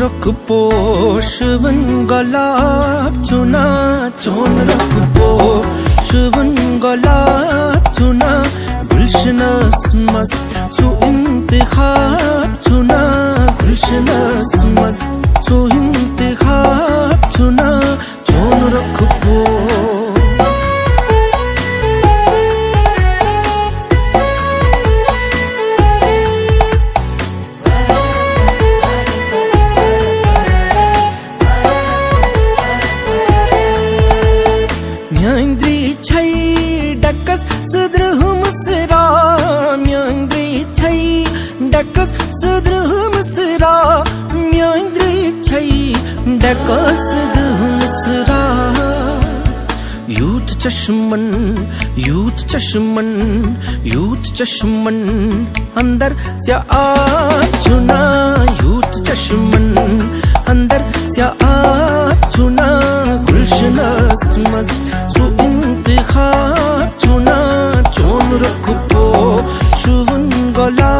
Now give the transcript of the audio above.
रख पोषवन गलाब चुना चोन रख पोषवन गलाब चुना गुलशनस मस सु इंतखाब चुना गुलशनस मस सु इंतखाब चुना चोन रख पो म्यांद्री छई डकस सुद्रहुम सरा म्यांद्री छई डकस सुद्रहुम सरा म्यांद्री छई डकस सुद्रहुम सरा यूथ चश्मन यूथ चश्मन यूथ चश्मन अंदर से आ चुना यूथ चश्मन अंदर से आ चुना गुलशनस मस सु इंतखाब चुना चोन रख पो शुवन गला